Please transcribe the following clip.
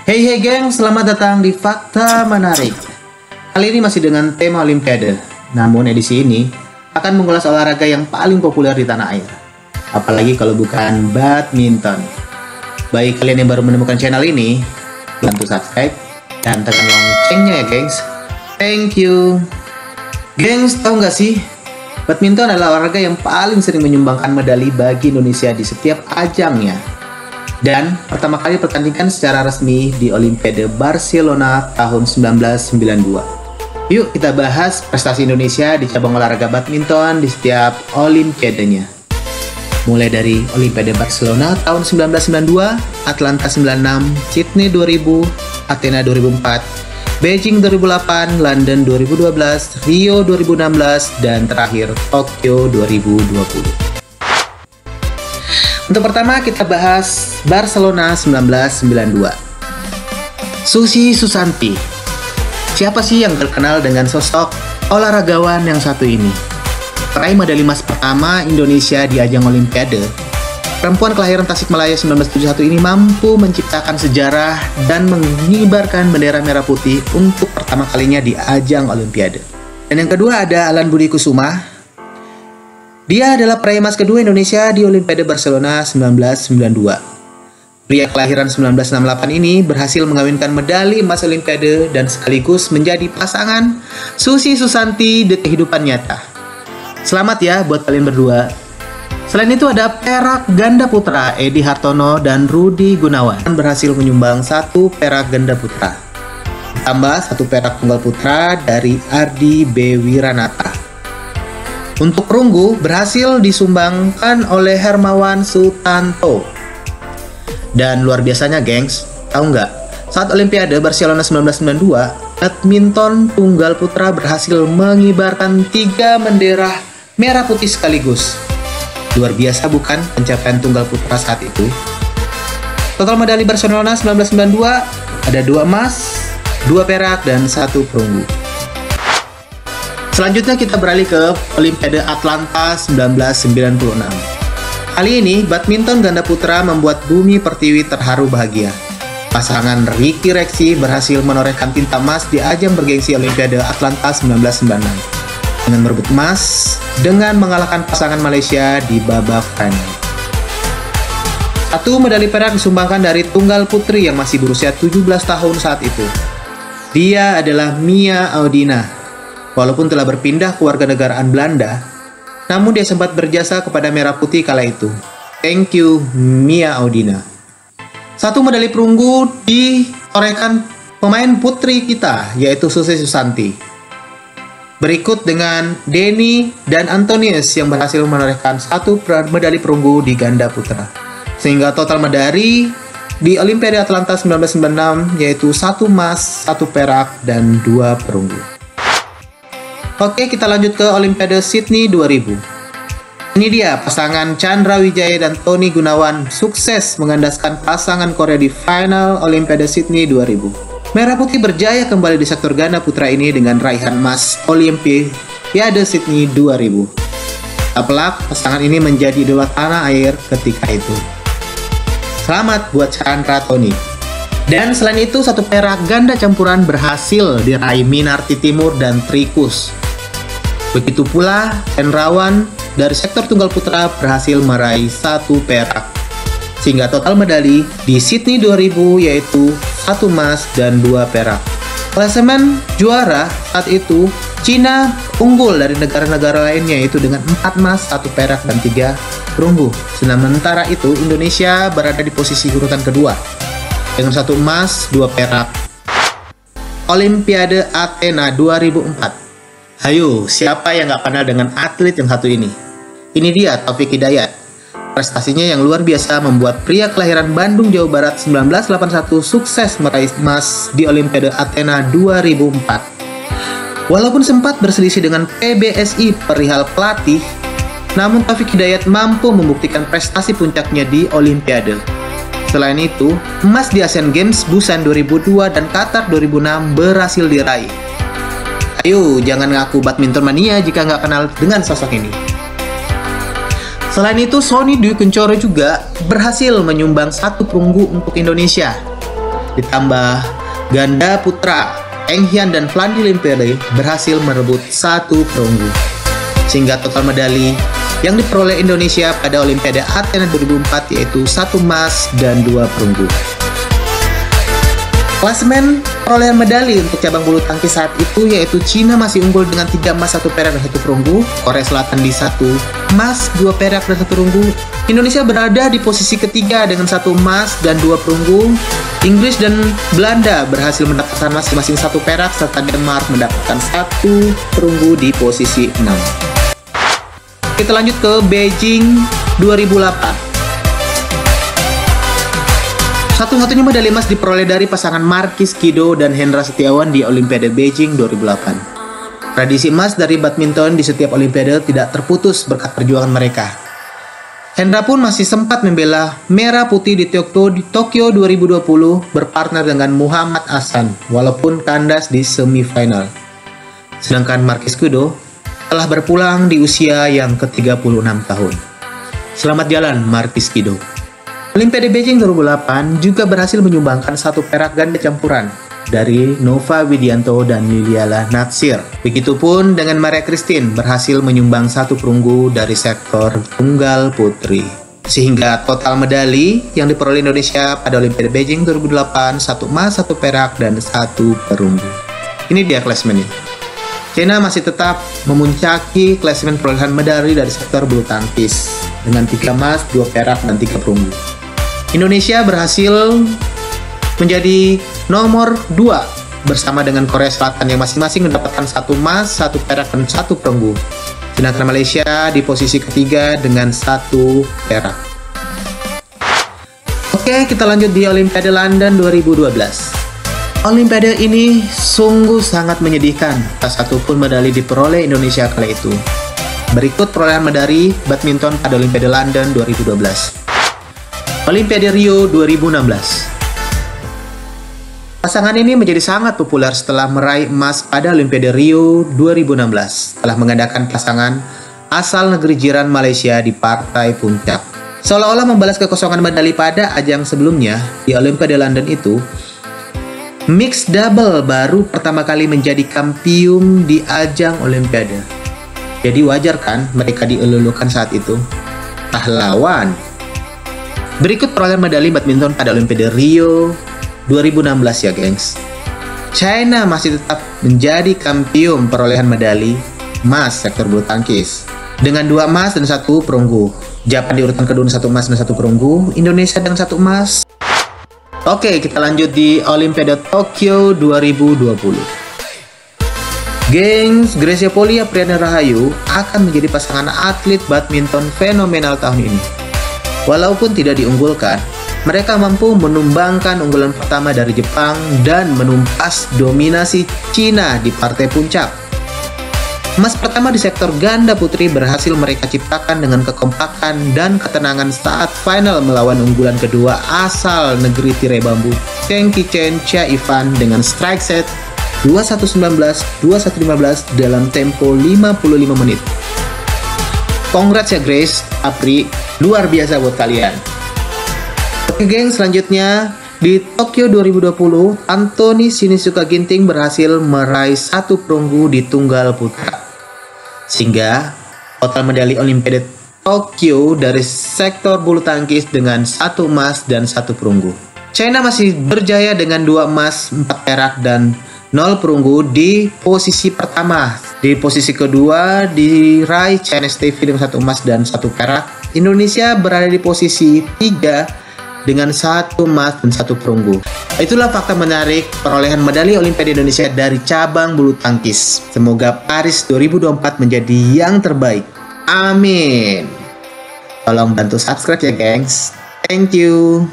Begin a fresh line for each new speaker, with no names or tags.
Hey hey geng, selamat datang di Fakta Menarik. Kali ini masih dengan tema Olimpiade. Namun edisi ini akan mengulas olahraga yang paling populer di tanah air. Apalagi kalau bukan badminton. Bagi kalian yang baru menemukan channel ini, bantu subscribe dan tekan loncengnya ya gengs. Thank you. Gengs, tahu nggak sih? Badminton adalah olahraga yang paling sering menyumbangkan medali bagi Indonesia di setiap ajangnya. Dan pertama kali pertandingan secara resmi di Olimpiade Barcelona tahun 1992. Yuk kita bahas prestasi Indonesia di cabang olahraga badminton di setiap Olimpiadenya. Mulai dari Olimpiade Barcelona tahun 1992, Atlanta 96, Sydney 2000, Athena 2004, Beijing 2008, London 2012, Rio 2016, dan terakhir Tokyo 2020. Untuk pertama kita bahas Barcelona 1992. Susi Susanti. Siapa sih yang terkenal dengan sosok olahragawan yang satu ini? Peraih medali emas pertama Indonesia di ajang Olimpiade, perempuan kelahiran Tasikmalaya 1971 ini mampu menciptakan sejarah dan mengibarkan bendera merah putih untuk pertama kalinya di ajang Olimpiade. Dan yang kedua ada Alan Budi Kusuma. Dia adalah peraih emas kedua Indonesia di Olimpiade Barcelona 1992. Pria kelahiran 1968 ini berhasil mengawinkan medali emas Olimpiade dan sekaligus menjadi pasangan Susi Susanti di kehidupan nyata. Selamat ya buat kalian berdua. Selain itu ada perak ganda putra Edi Hartono dan Rudi Gunawan berhasil menyumbang 1 perak ganda putra. Ditambah 1 perak tunggal putra dari Ardi B. Wiranata. Untuk perunggu berhasil disumbangkan oleh Hermawan Sutanto. Dan luar biasanya gengs, tahu nggak? Saat Olimpiade Barcelona 1992, badminton tunggal putra berhasil mengibarkan 3 bendera merah putih sekaligus. Luar biasa bukan pencapaian tunggal putra saat itu? Total medali Barcelona 1992 ada 2 emas, 2 perak, dan 1 perunggu. Selanjutnya kita beralih ke Olimpiade Atlanta 1996. Kali ini, badminton ganda putra membuat bumi pertiwi terharu bahagia. Pasangan Ricky Rexi berhasil menorehkan tinta emas di ajang bergengsi Olimpiade Atlanta 1996 dengan merebut emas dengan mengalahkan pasangan Malaysia di babak final. 1 medali perak disumbangkan dari tunggal putri yang masih berusia 17 tahun saat itu. Dia adalah Mia Audina. Walaupun telah berpindah ke warganegaraan Belanda, namun dia sempat berjasa kepada Merah Putih kala itu. Thank you, Mia Audina. 1 medali perunggu ditorehkan pemain putri kita, yaitu Susi Susanti. Berikut dengan Denny dan Antonius yang berhasil menorehkan 1 medali perunggu di ganda putra. Sehingga total medali di Olimpiade Atlanta 1996 yaitu 1 emas, 1 perak, dan 2 perunggu. Oke, kita lanjut ke Olimpiade Sydney 2000. Ini dia, pasangan Chandra Wijaya dan Tony Gunawan sukses mengandaskan pasangan Korea di final Olimpiade Sydney 2000. Merah Putih berjaya kembali di sektor ganda putra ini dengan raihan emas Olimpiade Sydney 2000. Tak pelak, pasangan ini menjadi idola tanah air ketika itu. Selamat buat Chandra Tony. Dan selain itu, 1 perak ganda campuran berhasil diraih Minarti Timur dan Trikus. Begitu pula Hendrawan dari sektor tunggal putra berhasil meraih 1 perak. Sehingga total medali di Sydney 2000 yaitu 1 emas dan 2 perak. Klasemen juara saat itu Cina unggul dari negara-negara lainnya yaitu dengan 4 emas, 1 perak, dan 3 perunggu. Sementara itu Indonesia berada di posisi urutan kedua dengan 1 emas, 2 perak. Olimpiade Athena 2004. Ayo, siapa yang gak kenal dengan atlet yang satu ini? Ini dia, Taufik Hidayat. Prestasinya yang luar biasa membuat pria kelahiran Bandung, Jawa Barat 1981 sukses meraih emas di Olimpiade Athena 2004. Walaupun sempat berselisih dengan PBSI perihal pelatih, namun Taufik Hidayat mampu membuktikan prestasi puncaknya di Olimpiade. Selain itu, emas di Asian Games Busan 2002 dan Qatar 2006 berhasil diraih. Ayo, jangan ngaku badminton mania jika nggak kenal dengan sosok ini. Selain itu, Sony Dwi Kencoro juga berhasil menyumbang 1 perunggu untuk Indonesia. Ditambah ganda putra Eng Hian dan Flandi Limpede berhasil merebut 1 perunggu. Sehingga total medali yang diperoleh Indonesia pada Olimpiade Athena 2004 yaitu 1 emas dan 2 perunggu. Klasemen perolehan medali untuk cabang bulu tangkis saat itu yaitu Cina masih unggul dengan 3 emas, 1 perak, dan 1 perunggu. Korea Selatan di 1 emas, 2 perak, dan 1 perunggu. Indonesia berada di posisi ketiga dengan 1 emas dan 2 perunggu. Inggris dan Belanda berhasil mendapatkan masing-masing 1 perak, serta Denmark mendapatkan 1 perunggu di posisi 6. Kita lanjut ke Beijing 2008. Satu-satunya medali emas diperoleh dari pasangan Markis Kido dan Hendra Setiawan di Olimpiade Beijing 2008. Tradisi emas dari badminton di setiap Olimpiade tidak terputus berkat perjuangan mereka. Hendra pun masih sempat membela merah putih di Tokyo 2020 berpartner dengan Muhammad Ahsan walaupun kandas di semifinal. Sedangkan Markis Kido telah berpulang di usia yang ke-36 tahun. Selamat jalan Markis Kido. Olimpiade Beijing 2008 juga berhasil menyumbangkan 1 perak ganda campuran dari Nova Widianto dan Liliana Natsir. Begitupun dengan Maria Christine berhasil menyumbang 1 perunggu dari sektor tunggal putri. Sehingga total medali yang diperoleh Indonesia pada Olimpiade Beijing 2008 1 emas, 1 perak, dan 1 perunggu. Ini dia klasemennya. China masih tetap memuncaki klasemen perolehan medali dari sektor bulu tangkis dengan 3 emas, 2 perak, dan 3 perunggu. Indonesia berhasil menjadi nomor 2 bersama dengan Korea Selatan yang masing-masing mendapatkan 1 emas, 1 perak, dan 1 perunggu. Sedangkan Malaysia di posisi ketiga dengan 1 perak. Oke, kita lanjut di Olimpiade London 2012. Olimpiade ini sungguh sangat menyedihkan, tak satupun medali diperoleh Indonesia kala itu. Berikut perolehan medali badminton pada Olimpiade London 2012. Olimpiade Rio 2016. Pasangan ini menjadi sangat populer setelah meraih emas pada Olimpiade Rio 2016 setelah mengadakan pasangan asal negeri jiran Malaysia di partai puncak. Seolah-olah membalas kekosongan medali pada ajang sebelumnya di Olimpiade London itu, mixed double baru pertama kali menjadi kampiun di ajang Olimpiade. Jadi wajar kan mereka dielulukan saat itu? Pahlawan. Berikut perolehan medali badminton pada Olimpiade Rio 2016 ya gengs. China masih tetap menjadi kampiun perolehan medali emas sektor bulu tangkis dengan 2 emas dan 1 perunggu. Jepang di urutan kedua 1 emas dan 1 perunggu. Indonesia dengan 1 emas. Oke, kita lanjut di Olimpiade Tokyo 2020. Gengs, Grecia Poli Apriani Rahayu akan menjadi pasangan atlet badminton fenomenal tahun ini. Walaupun tidak diunggulkan, mereka mampu menumbangkan unggulan pertama dari Jepang dan menumpas dominasi Cina di partai puncak. Emas pertama di sektor ganda putri berhasil mereka ciptakan dengan kekompakan dan ketenangan saat final melawan unggulan kedua asal negeri tirai bambu, Cheng Qichen Chia Ivan dengan strike set 21-19, 21-15 dalam tempo 55 menit. Congrats ya Grace, Apri, luar biasa buat kalian. Oke geng, selanjutnya di Tokyo 2020, Anthony Sinisuka Ginting berhasil meraih 1 perunggu di tunggal putra. Sehingga total medali Olimpiade Tokyo dari sektor bulu tangkis dengan 1 emas dan 1 perunggu. China masih berjaya dengan 2 emas, 4 perak, dan 0 perunggu di posisi pertama. Di posisi kedua diraih Chinese TV dengan 1 emas dan 1 perak. Indonesia berada di posisi 3 dengan 1 emas dan 1 perunggu. Itulah fakta menarik perolehan medali Olimpiade Indonesia dari cabang bulu tangkis. Semoga Paris 2024 menjadi yang terbaik. Amin. Tolong bantu subscribe ya gengs. Thank you.